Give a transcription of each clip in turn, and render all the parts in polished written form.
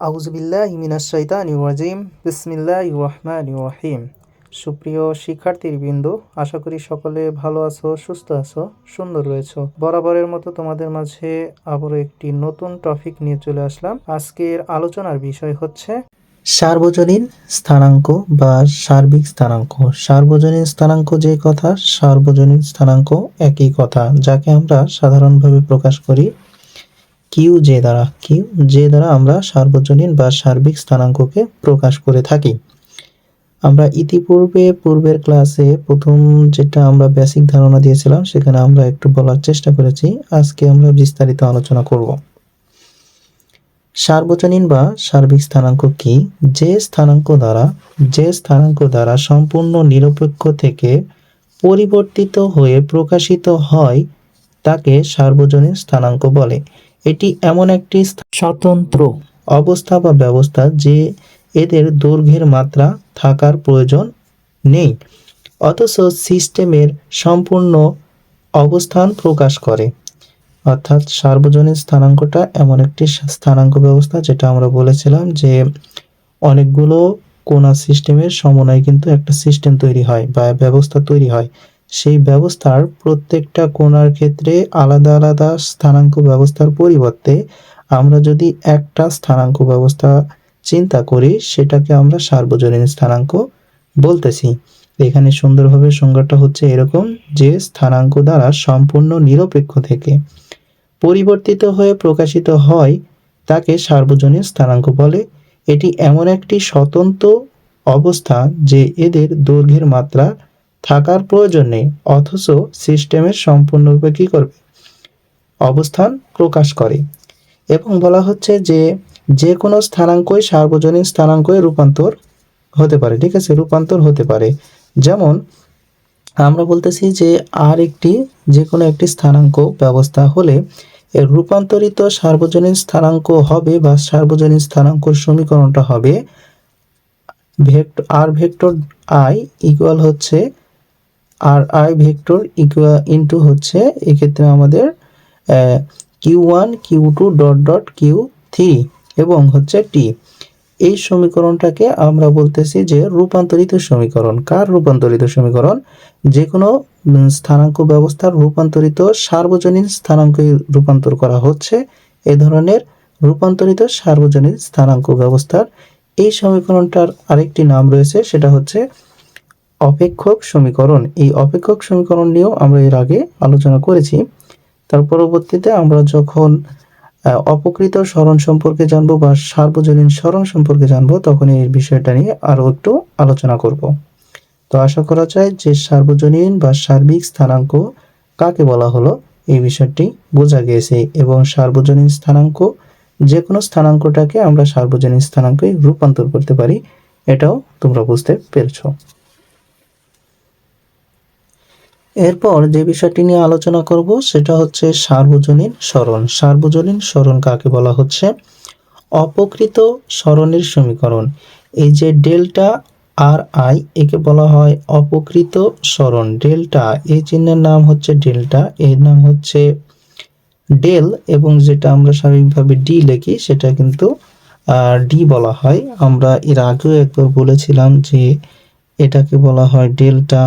আউযুবিল্লাহি মিনাশ শাইতানির রাজিম। বিসমিল্লাহির রহমানির রহিম। সুপ্রিয় শিক্ষার্থীবৃন্দ, আশা করি সকলে ভালো আছো, সুস্থ আছো, সুন্দর রয়েছো। বরাবরের মতো তোমাদের মাঝে আবারও একটি নতুন টপিক নিয়ে চলে আসলাম। আজকের আলোচনার বিষয় হচ্ছে সার্বজনীন স্থানাঙ্ক বা সার্বিক স্থানাঙ্ক। সার্বজনীন স্থানাঙ্ক যে কথা, সার্বজনীন স্থানাঙ্ক একই কথা, যাকে আমরা সাধারণভাবে প্রকাশ করি কিউ জে দ্বারা আমরা সার্বজনীন বা সার্বিক স্থানাঙ্ককে প্রকাশ করে থাকি। আমরা পূর্বের ক্লাসে প্রথম যেটা আমরা বেসিক ধারণা দিয়েছিলাম সেখানে আমরা একটু বলার চেষ্টা করেছি। আজকে আমরা বিস্তারিত আলোচনা করব। সার্বজনীন বা সার্বিক স্থানাঙ্ক কি? যে স্থানাঙ্ক দ্বারা সম্পূর্ণ নিরপেক্ষ থেকে পরিবর্তিত হয়ে প্রকাশিত হয় তাকে সার্বজনীন স্থানাঙ্ক বলে। এটি এমন একটি স্বতন্ত্র অবস্থা বা ব্যবস্থা যে এদের দৈর্ঘ্যের মাত্রা থাকার প্রয়োজন নেই, অথচ সিস্টেমের সম্পূর্ণ অবস্থান প্রকাশ করে। অর্থাৎ সার্বজনীন স্থানাঙ্কটা এমন একটি স্থানাঙ্ক ব্যবস্থা, যেটা আমরা বলেছিলাম যে অনেকগুলো কোণা সিস্টেমের সমন্বয়ে কিন্তু একটা সিস্টেম তৈরি হয় বা ব্যবস্থা তৈরি হয়। সেই ব্যবস্থার প্রত্যেকটা কোণার ক্ষেত্রে আলাদা আলাদা স্থানাঙ্ক ব্যবস্থার পরিবর্তে আমরা যদি একটা স্থানাঙ্ক ব্যবস্থা চিন্তা করি, সেটাকে আমরা সার্বজনীন স্থানাঙ্ক বলতেছি। এখানে সুন্দরভাবে সংজ্ঞাটা হচ্ছে এরকম যে স্থানাঙ্ক দ্বারা সম্পূর্ণ নিরপেক্ষ থেকে পরিবর্তিত হয়ে প্রকাশিত হয় তাকে সার্বজনীন স্থানাঙ্ক বলে। এটি এমন একটি স্বতন্ত্র অবস্থা যে এদের দৈর্ঘ্যের মাত্রা থাকার প্রয়োজন নেই, অথচ সিস্টেমের সম্পূর্ণরূপে কি করবে? অবস্থান প্রকাশ করে। এবং বলা হচ্ছে যে কোনো স্থানাঙ্কই সার্বজনীন স্থানাঙ্কে রূপান্তর হতে পারে। ঠিক আছে, রূপান্তর হতে পারে। যেমন আমরা বলতেছি যে আর একটি যে কোনো একটি স্থানাঙ্ক ব্যবস্থা হলে এর রূপান্তরিত সার্বজনীন স্থানাঙ্ক হবে বা সার্বজনীন স্থানাঙ্কর সমীকরণটা হবে আর ভেক্টর আই ইকুয়াল হচ্ছে আর আই ভেক্টর ইকুয়াল ইন্টু হচ্ছে এক্ষেত্রে আমাদের Q1 Q2 dot dot Q3 এবং হচ্ছে টি। এই সমীকরণটাকে আমরা বলতেছি যে রূপান্তরিত সমীকরণ। কার রূপান্তরিত সমীকরণ? যে কোনো স্থানাঙ্ক ব্যবস্থার রূপান্তরিত সার্বজনীন স্থানাঙ্কে রূপান্তর করা হচ্ছে এ ধরনের রূপান্তরিত সার্বজনীন স্থানাঙ্ক ব্যবস্থার এই সমীকরণটার আরেকটি নাম রয়েছে, সেটা হচ্ছে অপেক্ষক সমীকরণ। এই অপেক্ষক সমীকরণ নিয়েও আমরা এর আগে আলোচনা করেছি। তার পরবর্তীতে আমরা যখন অপকৃত সরণ সম্পর্কে জানবো বা সার্বজনীন সরণ সম্পর্কে জানবো, তখন এই বিষয়টা নিয়ে আরো একটু আলোচনা করব। তো আশা করা যায় যে সার্বজনীন বা সার্বিক স্থানাঙ্ক কাকে বলা হলো এই বিষয়টি বোঝা গিয়েছে, এবং সার্বজনীন স্থানাঙ্ক যে কোনো স্থানাঙ্কটাকে আমরা সার্বজনীন স্থানাঙ্কে রূপান্তর করতে পারি, এটাও তোমরা বুঝতে পেরেছো। এরপর যে বিষয়টি নিয়ে আলোচনা করব সেটা হচ্ছে সার্বজনীন সরণ। সার্বজনীন সরণ কাকে বলা হচ্ছে? অপকৃত সরণের সমীকরণ। এই যে ডেল্টা আর আই, একে বলা হয় অপকৃত সরণ। ডেল্টা, এই চিহ্নের নাম হচ্ছে ডেল্টা, এর নাম হচ্ছে ডেল, এবং যেটা আমরা স্বাভাবিকভাবে ডি লিখি সেটা কিন্তু ডি বলা হয়। আমরা এর আগেও একবার বলেছিলাম যে এটাকে বলা হয় ডেল্টা,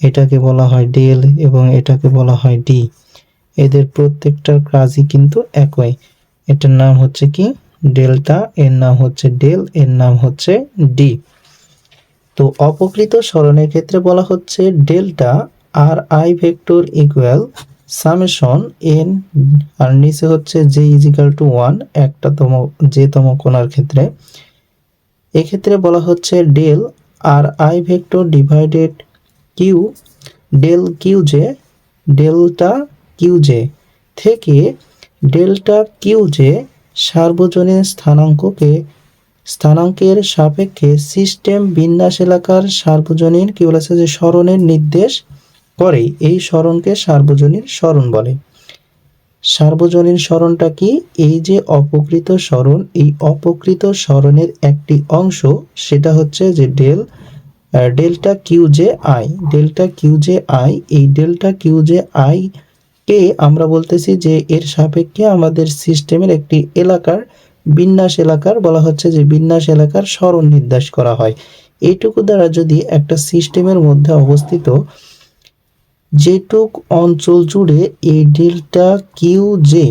এটাকে বলা হয় ডেল এবং এটাকে বলা হয় ডি। এদের প্রত্যেকটার কাজই কিন্তু একই। এটার নাম হচ্ছে কি? ডেল্টা, এর নাম হচ্ছে ডেল, এর নাম হচ্ছে ডি। তো অপকৃত সরণের ক্ষেত্রে বলা হচ্ছে delta R I vector equal summation N, আর নিচে হচ্ছে জে ইজিক্যাল টু 1 একটাতম যেতম কোণার ক্ষেত্রে। এক্ষেত্রে বলা হচ্ছে del R I vector divided Q del Q J, delta Q J থেকে ডেল্টা কিউজে সার্বজনীন স্থানাঙ্কের সাপেক্ষে সিস্টেম বিন্যাস এলাকার সার্বজনীন কি বলেছে যে সরণের নির্দেশ করে। এই সরণকে সার্বজনীন সরণ বলে। সার্বজনীন সরণটা কি? এই যে অপকৃত সরণ, এই অপকৃত সরণের একটি অংশ, সেটা হচ্ছে যে ডেল্টা কিউজে আই। ডেল্টা কিউজে আই, এই ডেল্টা কিউজে আই কে আমরা বলতেছি যে এর সাপেক্ষে আমাদের সিস্টেমের একটি এলাকার বিন্যাস এলাকার বলা হচ্ছে যে বিন্যাস এলাকার সরণ নির্দেশ করা হয়। এইটুকু দ্বারা যদি একটা সিস্টেমের মধ্যে অবস্থিত যেটুক অঞ্চল জুড়ে এই ডেল্টা কিউ জে,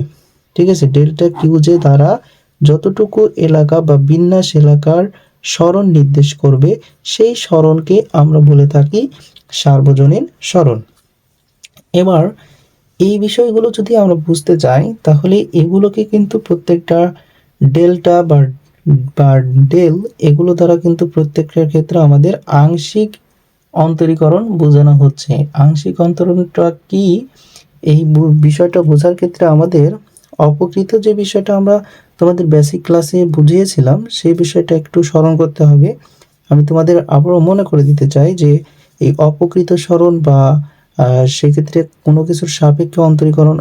ঠিক আছে, ডেল্টা কিউ জে দ্বারা যতটুকু এলাকা বা বিন্যাস এলাকার সরণ নির্দেশ করবে সেই সরণকে আমরা বলে থাকি সার্বজনীন সরণ। এবার এই বিষয়গুলো যদি আমরা বুঝতে চাই তাহলে এগুলোকে কিন্তু প্রত্যেকটা ডেল্টা বা ডেল এগুলো দ্বারা কিন্তু প্রত্যেকটার ক্ষেত্রে আমাদের আংশিক অন্তরীকরণ বোঝানো হচ্ছে। আংশিক অন্তরণটা কি, এই বিষয়টা বোঝার ক্ষেত্রে আমাদের অপকৃত যে বিষয়টা আমরা তোমাদের বেসিক ক্লাসে বুঝিয়েছিলাম সেই বিষয়টা একটু স্মরণ করতে হবে। আমি তোমাদের আবারও মনে করে দিতে চাই যে এই অপকৃত সরণ বা সেক্ষেত্রে কোনো কিছুর সাপেক্ষে অন্তরীকরণ,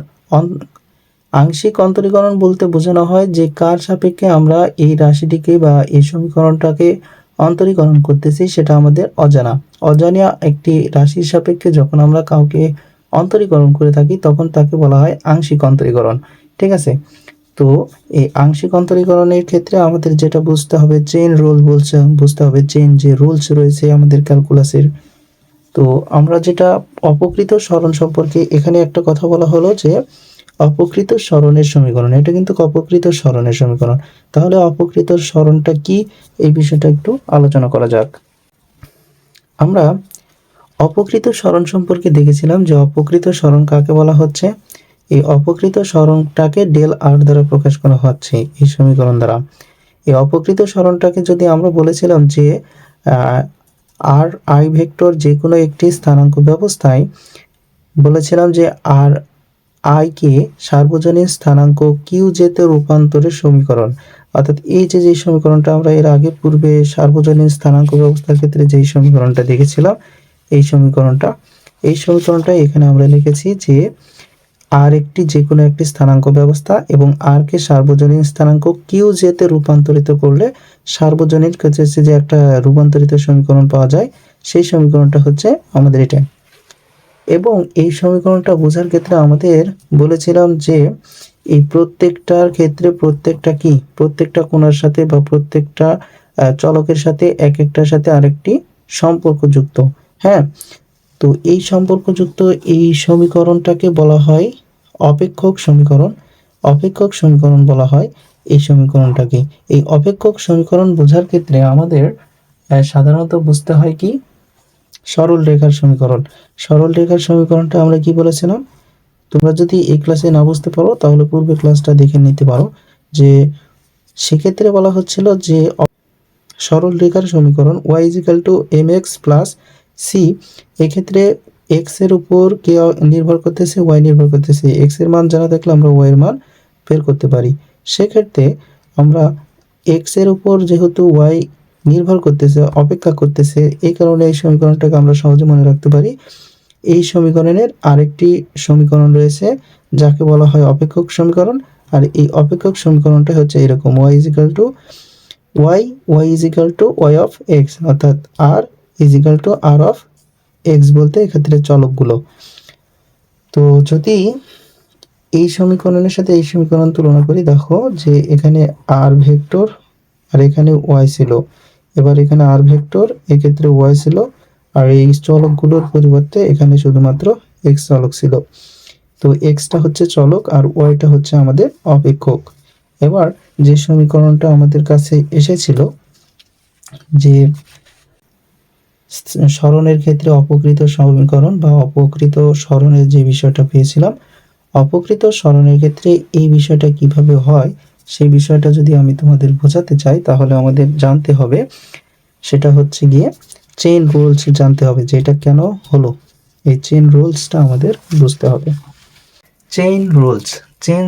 আংশিক অন্তরীকরণ বলতে বোঝানো হয় যে কার সাপেক্ষে আমরা এই রাশিটিকে বা এই সমীকরণটাকে অন্তরীকরণ করতেছি সেটা আমাদের অজানা। অজানা একটি রাশির সাপেক্ষে যখন আমরা কাউকে অন্তরীকরণ করে থাকি তখন তাকে বলা হয় আংশিক অন্তরীকরণ। ঠিক আছে, তো এই আংশিক অন্তরীকরণের ক্ষেত্রে আমাদের যেটা বুঝতে হবে চেইন রুল বুঝতে হবে, চেইন যে রুলস রয়েছে আমাদের ক্যালকুলাসের। তো আমরা যেটা অপকৃত সরণ সম্পর্কে এখানে একটা কথা বলা হলো যে অপকৃত সরণের সমীকরণ, এটা কিন্তু অপকৃত সরণের সমীকরণ। তাহলে অপকৃত সরণটা কি এই বিষয়টা একটু আলোচনা করা যাক। আমরা অপকৃত সরণ সম্পর্কে দেখেছিলাম যে অপকৃত সরণ কাকে বলা হচ্ছে। এই অপকৃত সরণটাকে ডেল আর দ্বারা প্রকাশ করা হচ্ছে এই সমীকরণ দ্বারা। এই অপকৃত সরণটাকে যদি আমরা বলেছিলাম যে আর আই ভেক্টর যে কোনো একটি স্থানাঙ্ক ব্যবস্থায় বলেছিলাম যে আর আই কে সার্বজনীন স্থানাঙ্ক কিউ জেতে রূপান্তরের সমীকরণ, অর্থাৎ এই যে সমীকরণটা আমরা এর আগে পূর্বে সার্বজনীন স্থানাঙ্ক ব্যবস্থার ক্ষেত্রে যেই সমীকরণটা দেখেছিলাম এই সমীকরণটা এখানে আমরা লিখেছি যে আর একটি যে কোনো একটি স্থানাঙ্ক ব্যবস্থা এবং আর কে সার্বজনীন স্থানাঙ্ক কিউ জেতে রূপান্তরিত করলে সার্বজনীন ক্ষেত্রে যে একটা রূপান্তরিত সমীকরণ পাওয়া যায় সেই সমীকরণটা হচ্ছে আমাদের এটা। এবং এই সমীকরণটা বোঝার ক্ষেত্রে আমাদের বলেছিলাম যে এই প্রত্যেকটার ক্ষেত্রে প্রত্যেকটা কোণার সাথে বা প্রত্যেকটা চলকের সাথে এক একটার সাথে আরেকটি সম্পর্কযুক্ত। হ্যাঁ, তো এই সম্পর্কযুক্ত এই সমীকরণটাকে বলা হয় অপেক্ষক সমীকরণ। অপেক্ষক সমীকরণ বলা হয় এই সমীকরণটাকে। এই অপেক্ষক সমীকরণ বোঝার ক্ষেত্রে আমাদের সাধারণত বুঝতে হয় কি সরল রেখার সমীকরণ। সরল রেখার সমীকরণটা আমরা কি বলেছিলাম, তোমরা যদি এই ক্লাসে না বুঝতে পারো তাহলে পূর্বে ক্লাসটা দেখে নিতে পারো, যে সেক্ষেত্রে বলা হচ্ছিল যে সরল রেখার সমীকরণ y mx প্লাস সি, এক্ষেত্রে x এর উপর কে নির্ভর করতেছে, y নির্ভর করতেছে। x এর মান জানা থাকলে আমরা y এর মান বের করতে পারি। সেক্ষেত্রে আমরা x এর উপর যেহেতু y নির্ভর করতেছে, অপেক্ষা করতেছে, এই কারণে এই সমীকরণটাকে আমরা সহজে মনে রাখতে পারি। এই সমীকরণের আরেকটি সমীকরণ রয়েছে যাকে বলা হয় অপেক্ষক সমীকরণ। আর এই অপেক্ষক সমীকরণটা হচ্ছে এরকম y অফ x, অর্থাৎ r অফ x বলতে এক্ষেত্রে চলকগুলো। তো যদি এই সমীকরণের সাথে এই সমীকরণ তুলনা করি, দেখো যে এখানে r ভেক্টর আর এখানে y ছিল, এবার এখানে r ভেক্টর এক্ষেত্রে y ছিল, আর এই চলকগুলোর পরিবর্তে এখানে শুধুমাত্র x চলক ছিল। তো এক্সটা হচ্ছে চলক আর ওয়াইটা হচ্ছে আমাদের অপেক্ষক। এবার যে সমীকরণটা আমাদের কাছে এসেছিল যে সরণের ক্ষেত্রে অপকৃত সমীকরণ বা অপকৃত সরণের যে বিষয়টা পেয়েছিলাম, অপকৃত সরণের ক্ষেত্রে এই বিষয়টা কিভাবে হয় সেই বিষয়টা যদি আমি তোমাদের বোঝাতে চাই তাহলে আমাদের জানতে হবে সেটা হচ্ছে গিয়ে চেইন রুলস জানতে হবে, যে এটা কেন হলো এই চেইন রুলসটা আমাদের বুঝতে হবে। চেইন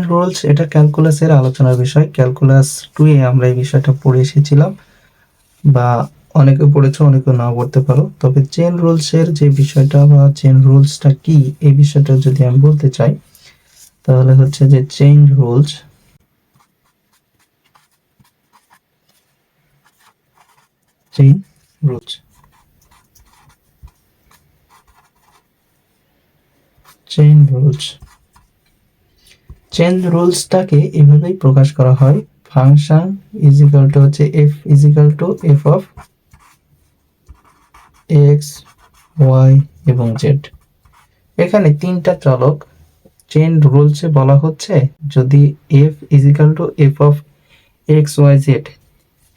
রুলস এটা ক্যালকুলাসের আলোচনার বিষয়। ক্যালকুলাস 2 এ আমরা এই বিষয়টা পড়ে এসেছিলাম, বা অনেকে পড়েছো অনেকে নাও পড়তে পারো। তবে চেইন রুলসের যে বিষয়টা বা চেইন রুলসটা কি এই বিষয়টা যদি আমি বলতে চাই তাহলে হচ্ছে যে চেইন রুলস চেইন রুলসটাকে এভাবেই প্রকাশ করা হয় ফাংশন ইজ ইকুয়াল টু হচ্ছে F is equal to F of X Y এবং জেড। এখানে তিনটা চলক, চেইন রুলসে বলা হচ্ছে যদি F is equal to F of X Y Z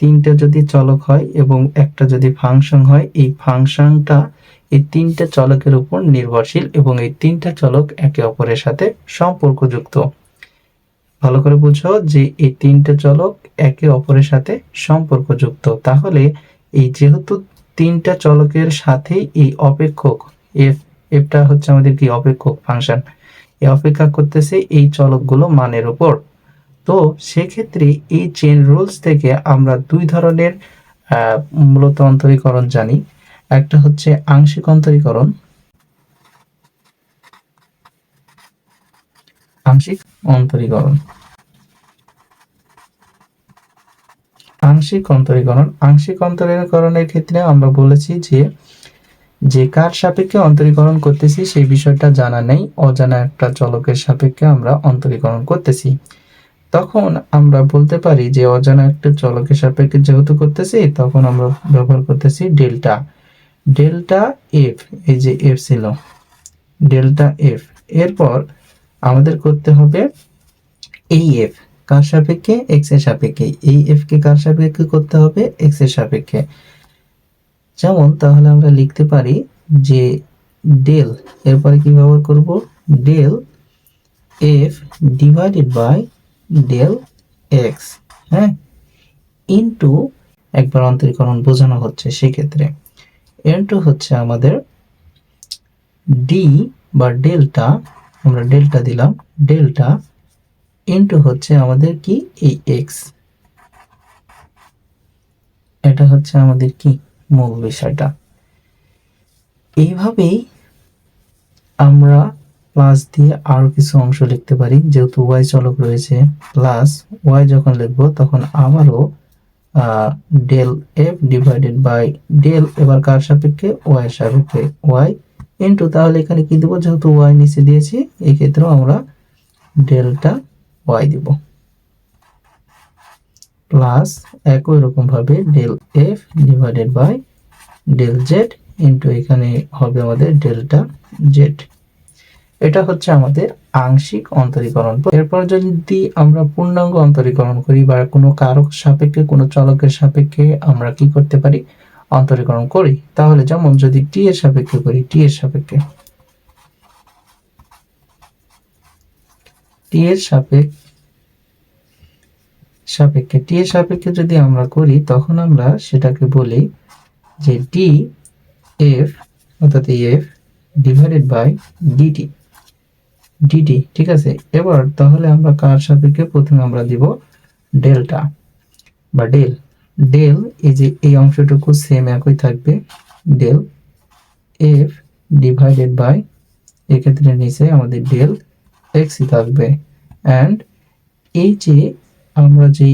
তিনটা যদি চলক হয় এবং একটা যদি ফাংশন হয়, এই ফাংশনটা এই তিনটা চলকের উপর নির্ভরশীল এবং এই তিনটা চলক একে অপরের সাথে সম্পর্কযুক্ত। ভালো করে বুঝো যে এই তিনটা চলক একে অপরের সাথে সম্পর্কযুক্ত। তাহলে এই যেহেতু তিনটা চলকের সাথে এই অপেক্ষক এফটা হচ্ছে আমাদের কি অপেক্ষক ফাংশন, এই অপেক্ষা করতেছে এই চলকগুলো মানের উপর। তো সেক্ষেত্রে এই চেইন রুলস থেকে আমরা দুই ধরনের মূলত অন্তরীকরণ জানি। একটা হচ্ছে আংশিক অন্তরীকরণ, আংশিক অন্তরীকরণ, আংশিক অন্তরীকরণ। আংশিক অন্তরীকরণের ক্ষেত্রে আমরা বলেছি যে কার সাপেক্ষে অন্তরীকরণ করতেছি সেই বিষয়টা জানা নেই, অজানা একটা চলকের সাপেক্ষে আমরা অন্তরীকরণ করতেছি। তখন আমরা বলতে পারি যে অজানা একটা চলকের সাপেক্ষে যেহেতু করতেছি তখন আমরা ব্যবহার করতেছি ডেল্টা, ডেল্টা এফ, এই যে এফ ছিল ডেল্টা এফ। এরপর আমাদের করতে হবে এই এফ কার সাপেক্ষে, এক্স এর সাপেক্ষে, এই এফ কে কার সাপেক্ষে করতে হবে, এক্স এর সাপেক্ষে। যেমন তাহলে আমরা লিখতে পারি যে ডেল, এরপরে কি ব্যবহার করব, del F divided by del X, হ্যাঁ, ইনটু একবার অন্তরীকরণ বোঝানো হচ্ছে সেক্ষেত্রে ইনটু হচ্ছে আমাদের ডি বা ডেল্টা, আমরা ডেল্টা দিলাম, ডেল্টা ইনটু হচ্ছে আমাদের কি এই এক্স। এটা হচ্ছে আমাদের কি মূল বিষয়টা। এইভাবেই আমরা প্লাস দিয়ে আরো কিছু অংশ লিখতে পারি, যেহেতু ওয়াই চলক রয়েছে প্লাস ওয়াই যখন লিখবো তখন আবারও del F divided by del, এবার কার সাপেক্ষে, ওয়াই এর সাপেক্ষে, ওয়াই ইনটু, তাহলে এখানে কি দেবো, যেহেতু ওয়াই নিচে দিয়েছি এই ক্ষেত্রেও আমরা ডেল্টা ওয়াই দিব, প্লাস একই রকম ভাবে del F divided by del Z into এখানে হবে আমাদের ডেল্টা জেড। এটা হচ্ছে আমাদের আংশিক অন্তরীকরণ। এরপর যদি আমরা পূর্ণাঙ্গ অন্তরীকরণ করি বা কোনো কারক সাপেক্ষে কোনো চলকের সাপেক্ষে আমরা কি করতে পারি, অন্তরীকরণ করি, তাহলে যেমন যদি টি এর সাপেক্ষে করি, টি এর সাপেক্ষে, টি এর সাপেক্ষে টি এর সাপেক্ষে যদি আমরা করি তখন আমরা সেটাকে বলি যে ডি এফ অর্থাৎ F divided by DT, DT, ঠিক আছে। এবার তাহলে আমরা কার সাপেক্ষে, প্রথমে আমরা দিব ডেল্টা বা ডেল, ডেল এই যে এই অংশটুকু সেম একই থাকবে, ডেল এফ ডিভাইডেড বাই এক্ষেত্রে নিচে আমাদের ডেল এক্সই থাকবে, অ্যান্ড এই যে আমরা যে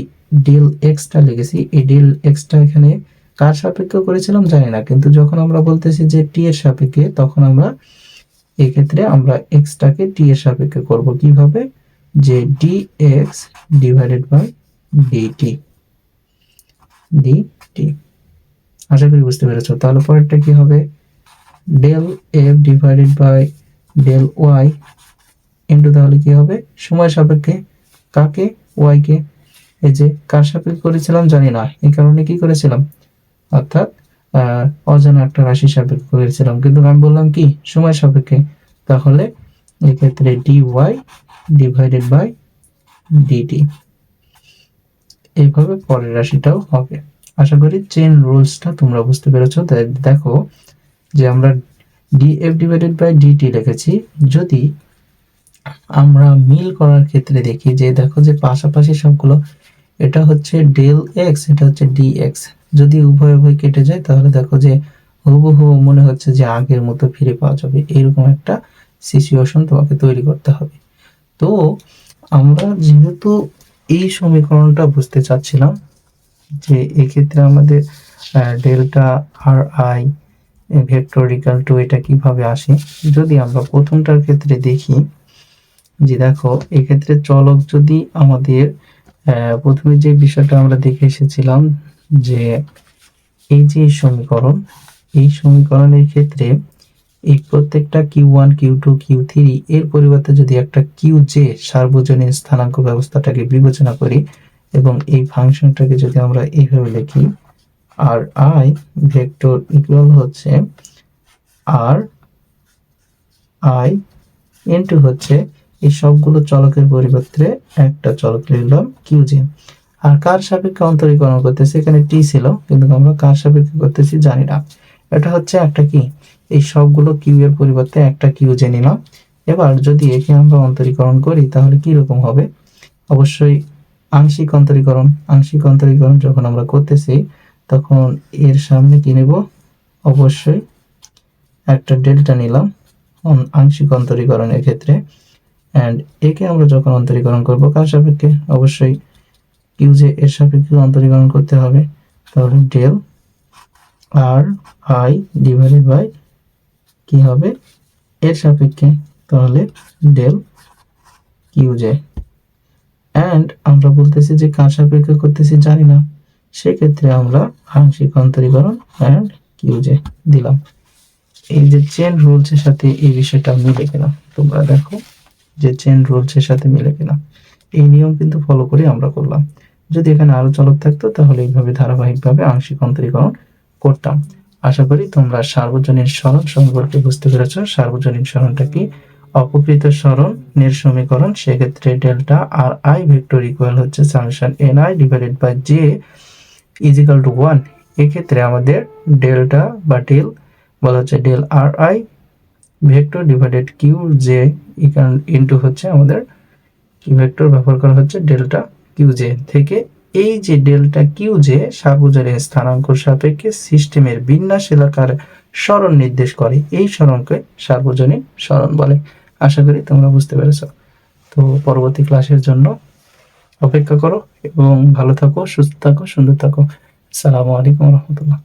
ডেল এক্সটা লিখেছি এই ডেল এক্সটা এখানে কার সাপেক্ষে করেছিলাম জানি না, কিন্তু যখন আমরা বলতেছি যে টি এর সাপেক্ষে তখন আমরা এক্ষেত্রে আমরা এক্সটাকে টি এর সাপেক্ষে করব কিভাবে, যে D X divided by DT, D T. আশা করি বুঝতে পেরেছো। তাহলে পরেরটা কি হবে, del F divided by del Y into, তাহলে কি হবে সময় সাপেক্ষে, কাকে, ওয়াই কে, এই যে কার সাপেক্ষে করেছিলাম জানি না এই কারণে কি করেছিলাম, অর্থাৎ অজানা একটা রাশি সাপেক্ষে করেছিলাম, কিন্তু আমি বললাম কি সময় সাপেক্ষে, তাহলে এক্ষেত্রে D Y divided by DT. এইভাবে পরের রাশিটাও হবে। আশা করি চেইন রুলসটা তোমরা বুঝতে পেরেছো। দেখো যে আমরা ডিএফ ডিভাইডেড বাই ডিটি লিখেছি, যদি আমরা মিল করার ক্ষেত্রে দেখি যে দেখো যে পাশাপাশি সবগুলো, এটা হচ্ছে ডেল এক্স, এটা হচ্ছে ডি এক্স, যদি উভয় উভয় কেটে যায় তাহলে দেখো যে হুবহু মনে হচ্ছে যে আগের মতো ফিরে পাওয়া যাবে, এরকম একটা সিচুয়েশন তোমাকে তৈরি করতে হবে। তো আমরা যেহেতু এই সমীকরণটা বুঝতে চাচ্ছিলাম যে এক্ষেত্রে আমাদের delta R I vector equal to এটা কিভাবে আসে, যদি আমরা প্রথমটার ক্ষেত্রে দেখি যে দেখো এক্ষেত্রে চলক যদি আমাদের প্রথমে যে বিষয়টা আমরা দেখে এসেছিলাম যে এই যে এই সমীকরণের ক্ষেত্রে এই প্রত্যেকটা Q1 Q2 Q3 এর পরিবর্তে যদি একটা Qj সার্বজনীন স্থানাঙ্ক ব্যবস্থাটাকে বিবেচনা করি এবং এই ফাংশনটাকে যদি আমরা এইভাবে লিখি আর I ভেক্টর ইকুয়াল হচ্ছে আর I ইনটু হচ্ছে এই সবগুলো চলকের পরিবর্তে একটা চলক লিখলাম Qj। আর কার সাপেক্ষে অন্তরীকরণ করতেছি, এখানে টি ছিল কিন্তু আমরা কার সাপেক্ষে করতেছি জানি না। এটা হচ্ছে একটা কি, এই সবগুলো কিউ এর পরিবর্তে একটা Qj নিলাম। এবার যদি একে আমরা অন্তরীকরণ করি তাহলে কি রকম হবে, অবশ্যই আংশিক অন্তরীকরণ যখন আমরা করতেছি তখন এর সামনে কি নেব, অবশ্যই একটা ডেল্টা নিলাম আংশিক অন্তরীকরণের ক্ষেত্রে। অ্যান্ড একে আমরা যখন অন্তরীকরণ করব কার সাপেক্ষে, অবশ্যই Qj এর সাপেক্ষে অন্তরীকরণ করতে হবে, তাহলে del R I divided by কি হবে এর সাপেক্ষে, তাহলে ডেল Qj। অ্যান্ড আমরা বলতেছি যে কার সাপেক্ষে করতেছি জানি না, সেক্ষেত্রে আমরা আংশিক অন্তরীকরণ অ্যান্ড Qj দিলাম। এই যে চেন রুলসের সাথে এই বিষয়টা মিলে কিনা তোমরা দেখো, যে চেন রুলসের সাথে মিলে কিনা। এই নিয়ম কিন্তু ফলো করে আমরা করলাম। যদি এখানে আরো চলক থাকতো তাহলে এইভাবে ধারাবাহিকভাবে আংশিক অন্তরীকরণ করতাম। আশা করি তোমরা সার্বজনীন সরণ সম্পর্কে বুঝতে পেরেছ। সার্বজনীন সরণটা কি, অপকৃত সরণের সমীকরণ, সেক্ষেত্রে delta R I vector equal হচ্ছে summation ni divided by J is equal to 1। এক্ষেত্রে আমাদের ডেল্টা বা ডেল বলা হচ্ছে del R I vector divided Q J into হচ্ছে আমাদের কি ভেক্টর ব্যবহার করা হচ্ছে ডেল্টা কিউজে থেকে। এই যে ডেল্টা কিউজে সার্বজনীন স্থানাঙ্ক সাপেক্ষে সিস্টেমের বিন্যাস এলাকার সরণ নির্দেশ করে, এই সরণকে সার্বজনীন সরণ বলে। আশা করি তোমরা বুঝতে পেরেছ। তো পরবর্তী ক্লাসের জন্য অপেক্ষা করো এবং ভালো থাকো, সুস্থ থাকো, সুন্দর থাকো। আসসালামু আলাইকুম রহমতুল্লাহ।